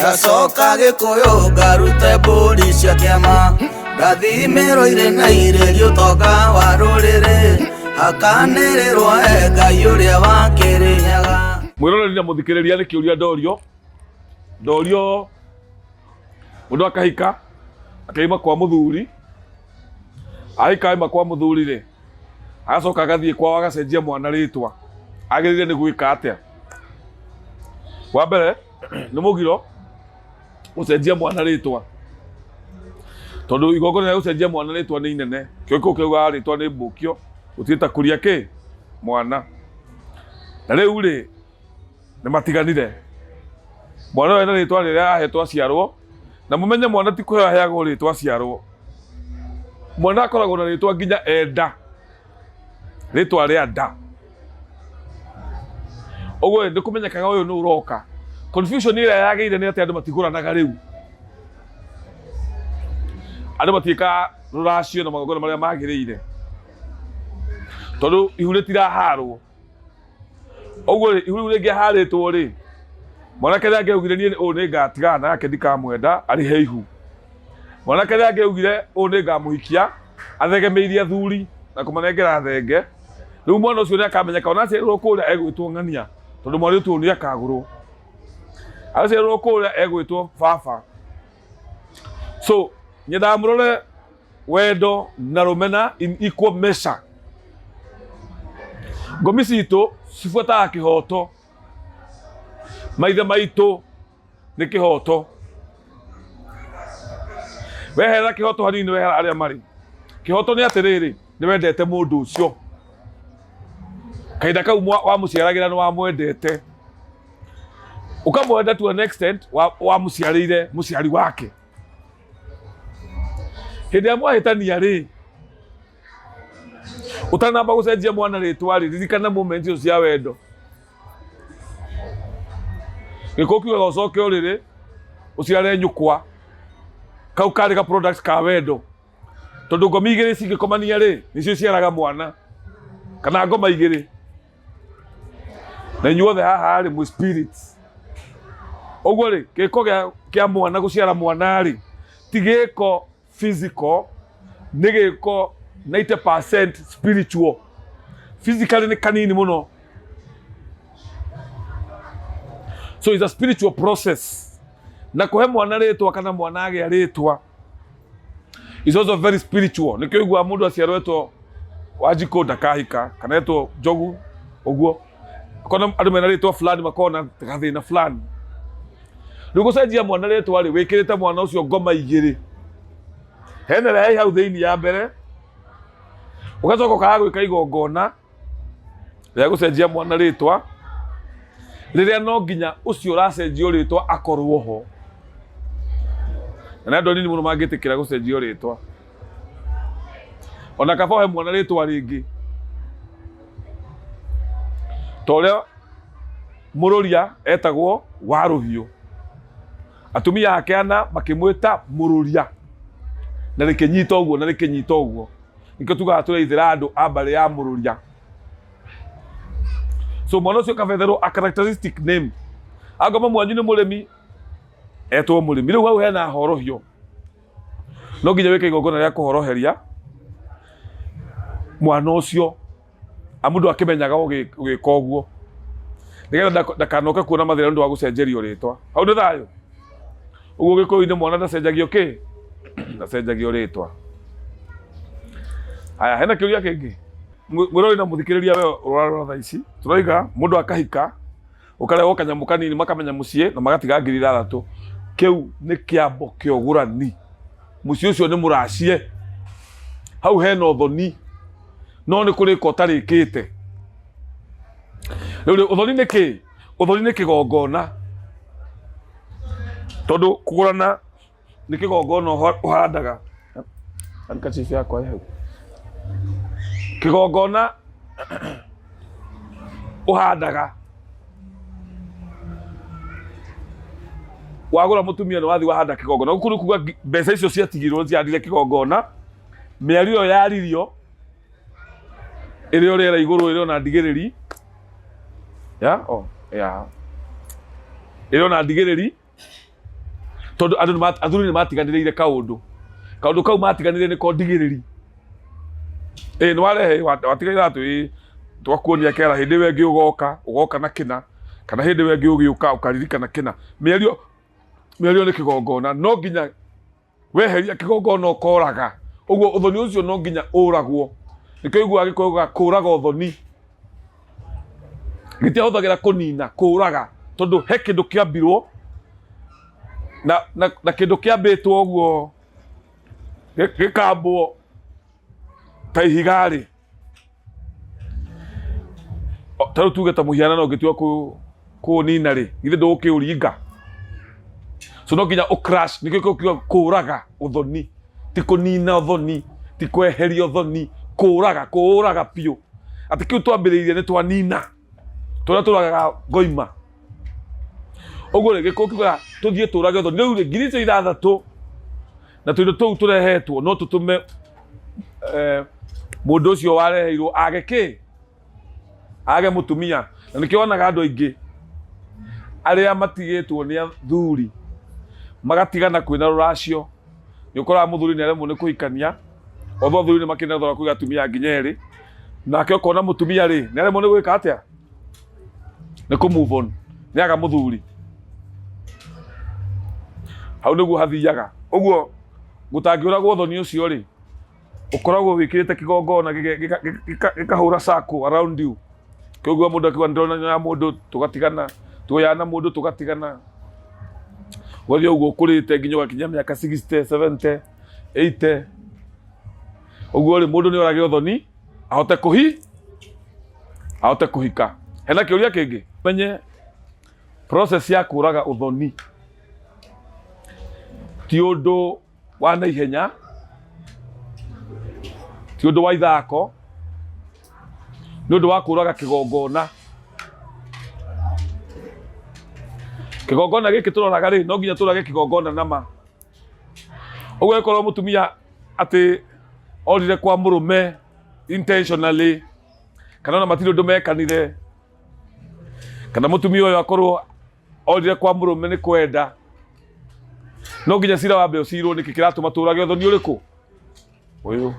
Gacoka Gikuyu ngarute mbũri cia kĩama, ngathimĩrwo irenaire ũtonga wa rũrĩrĩ, hakanĩrĩrwo Ngai ũrĩa wa Kĩrĩnyaga. Mwĩroreri na mũthikĩrĩria nĩ kĩũria ndorio mũndũ akahika akaima kwa mũthuri, ahikaima kwa mũthuri rĩ agacoka agathiĩ kwao agacenjia mwana rĩtwa, agĩrĩire nĩ gwĩka atĩa? Wa mbere nĩ mũgiro gũcenjia mwana rĩtwa, tondũ igongona rĩa gũcenjia mwana rĩtwa nĩ inene. Kĩo kĩuga rĩtwa nĩ mbũkio, gũtiĩta kũria kĩ mwana. Na rĩu rĩ nĩ matiganire, mwana ũyũ ena rĩtwa rĩrĩa ahetwo aciarwo, na mũmenye mwana ti kũheo aheagwo rĩtwa aciarwo. Mwana akoragwo na rĩtwa nginya enda, rĩtwa rĩa nda. Ũguo nĩ kũmenyekaga ũyũ nĩ ũroka. Confusion ĩrĩa yagĩire nĩ atĩ andũ matigũranaga rĩu, andũ matiĩkaga rũracio na magongona marĩa magĩrĩire, tondũ ihu rĩtiraharwo. Ũguo ihu rĩu rĩngĩaharĩtwo rĩ, mwanake rĩrĩa angĩaugire niĩ ũũ nĩ ngatigana nake ndikamwenda arĩhe ihu. Mwanake rĩrĩa angĩaugire ũũ nĩ ngamũhikia athegemeirie athuri na kũmanengera thenge, rĩu mwana ũcio nĩ akamenyeka ona aciarĩrwo kũrĩa egwĩtwo ng'ania, tondũ mwana ũyũ nĩ akagũrwo. Aciarĩrwo kũrĩa egwĩtwo baba. So nyendaga mũrore wendo na rũmena in equal measure. Ngomi citũ cibuataga kĩhoto, maithe maitũ nĩ kĩhoto. Wehera kĩhoto hanini wehera arĩa marĩ. Kĩhoto nĩ atĩrĩrĩ, nĩ wendete mũndũ ũcio, kahinda kau wamũciaragĩra nĩ wamwendete, ũkamwenda to an extent wamũciarĩire mũciari wake. Hĩndĩ ya mwahĩtania rĩ, ũtanamba gũcenjia mwana rĩtwa rĩ, ririkana moment icio cia wendo. Gĩkũyũ kiugaga ũcoke ũrĩrĩ ũciare nyũkwa, kau karĩ ga product ka wendo, tondũ ngomi igĩrĩ cingĩkomania rĩ nĩcio ciaraga mwana, kana ngoma igĩrĩ, na inyuothe haha rĩ mwĩ spirits. Ũguo rĩ gĩko kĩa mwana gũciara mwana rĩ ti gĩko physical, nĩ gĩko 90% spiritual. Physically nĩ kanini mũno, so it's a spiritual process. Na kũhe mwana rĩtwa kana mwana agĩa rĩtwa is also very spiritual. Nĩkĩo ũiguaga mũndũ aciarĩtwo Wanjikũ ndakahika, kana etwo Njogu ũguo, kana andũ mena rĩtwa fulani makona gathĩna fulani. Rĩu gũcenjia mwana rĩtwa rĩ wĩkĩrĩte mwana ũcio ngoma igĩrĩ, hena rĩa hau thĩinĩ ya mbere, ũgacoka ũkaga gwĩka igongona rĩa gũcenjia mwana rĩtwa rĩrĩa no nginya ũcio ũracenjio rĩtwa akorwo ho. Na andũ anini mũno mangĩtĩkĩra gũcenjio rĩtwa, ona kaba ũhe mwana rĩtwa rĩngĩ. Ta ũrĩa mũrũria etagwo Warũhiũ, atumia ake ana makĩmwĩta mũrũria, na rĩkĩnyita ũguo na rĩkĩnyita ũguo. Nĩkĩo tugaga tũreithĩra andũ a mbarĩ ya mũrũria. So mwana ũcio kabetherwo a characteristic name. Angoma mwanyu nĩ mũrĩmi, etwo mũrĩmi. Rĩu hau hena horohio, no nginya wĩke igongona rĩa kũhoroheria mwana ũcio, mũndũ akĩmenyaga ũgĩka ũguo, nĩgetha ndakanoke kuona mathĩna nĩ ũndũ wa gũcenjerio rĩtwa. Hau nĩ thayũ. Ũguo Gĩkũyũ-inĩ mwana ndacenjagio kĩ? Ndacenjagio rĩtwa. Haya, hena kĩũria kĩngĩ. Mwĩroreri na mũthikĩrĩria we ũrarora thaa ici, tũroiga mũndũ akahika, ũkarehwo kanyamũ kanini makamenya mũciĩ na magatiga 6,000. Kĩu nĩ kĩambo kĩa ũgũrani. Mũciĩ ũcio nĩ mũracie, hau hena ũthoni, no nĩ kũrĩka ũtarĩkĩte. Rĩu ũthoni nĩ kĩ? Ũthoni nĩ kĩgongona, tondũ kũgũrana nĩ kĩgongona ũhandaga. Handkerchief yakwa ĩ hau. Kĩgongona ũhandaga, wagũra mũtumia nĩ wathiĩ wahanda kĩgongona. Gũkũ nĩ kuuga mbeca icio ciatigirwo ciandire kĩgongona, mĩario ĩyo yaririo ĩrĩ o rĩera igũrũ, ĩrĩ ona ndigĩrĩri, ĩrona ndigĩrĩri tondũ athuri nĩ matiganĩrĩire kaũndũ kau matiganĩrĩire nĩko ndigĩrĩri. Nĩ warehe watigaire atĩ twakuonia kera hĩndĩ ĩyo ĩngĩ ũgoka na kĩna kana hĩndĩ ĩyo ĩngĩ ũgĩũka ũkaririkana kĩna. Mĩario nĩ kĩgongona, no nginya weheria kĩgongona ũkoraga, ũguo ũthoni ũcio no nginya ũragwo. Nĩkĩo iguaga gĩkũyũ kũraga ũthoni, gĩtiahũthagĩra kũnina, kũraga, tondũ he kĩndũ kĩambirwo na kĩndũ kĩambĩtwo ũguo gĩkambwo ta ihiga-rĩ. Ta rĩu tuge ta mũhianano ũngĩtua kũnina-rĩ, githĩ ndũgũkĩũringa? So no nginya crash, nĩkĩo kũraga ũthoni, ti kũnina ũthoni, ti kweheria ũthoni, kũraga biũ. Atĩ kĩu twambĩrĩirie nĩ twanina, tũrĩa tũragaga ngoima. Ũguo rĩ gĩkũyũ kiugaga tũthiĩ tũrage ũthoni. Rĩu rĩ ngiri icio 6 na tũindo tũu tũrehetwo no tũtũme mũndũ ũcio wareheirwo age kĩ? Age mũtumia. Na nĩkĩo wonaga andũ aingĩ arĩa matigĩtwo nĩ athuri magatigana kwĩna rũracio. Nĩ ũkoraga mũthuri nĩ aremwo nĩ kũhikania, otho athuri nĩ makĩnethora kũiga atumia nginya erĩ, nake ũkona mũtumia rĩ nĩ aremwo nĩ gwĩka atĩa? Nĩ kũ move on, nĩ aga mũthuri. Hau nĩguo hathiaga. Ũguo gũtangĩũragwo ũthoni ũcio rĩ, ũkoragwo wĩkĩrĩte kĩgongona gĩkahũra circle around you. Kĩoguo mũndũ akiuga ndĩrona mũndũ tũgatigana, tuoyana mũndũ tũgatigana. Gwathie ũguo ũkũrĩte nginya ũgakinya mĩaka 60, 70, 80. Ũguo rĩ mũndũ nĩ orage ũthoni ahote kũhika. Hena kĩũria kĩngĩ, menye process ya kũraga ũthoni ti ũndũ wa naihenya, ti ũndũ wa ithako, nĩ ũndũ wa kũraga kĩgongona. Kĩgongona gĩkĩ tũroraga rĩ no nginya tũrage kĩgongona nama. Ũguo ĩkorwo mũtumia atĩ orire kwa mũrũme intentionally, kana ona matirĩ ũndũ mekanire, kana mũtumia ũyũ akorwo orire kwa mũrũme nĩ kwenda, no nginya cira wambe ũcirwo nĩkĩ kĩratũma tũrage ũthoni ũrĩkũ? Ũyũ.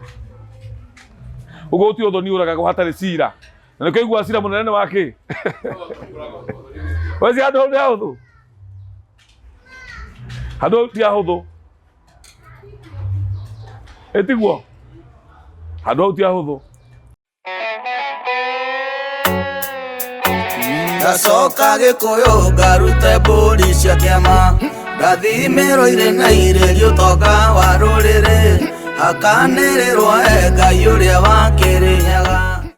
Ũguo gũtirĩ ũthoni ũragagwo hatarĩ cira. Na nĩkĩo iguaga cira mũnene wa kĩ? Weci handũ hau nĩ hahũthũ? Handũ hau ti hahũthũ. Ĩtiguo? Handũ hau ti hahũthũ. Ngacoka gĩkũyũ ngarute mbũri cia kĩama, ngathimĩrwo na irĩrio ũtonga wa rũrĩrĩ, hakanĩrĩrwo Ngai ũrĩa wa Kĩrĩnyaga.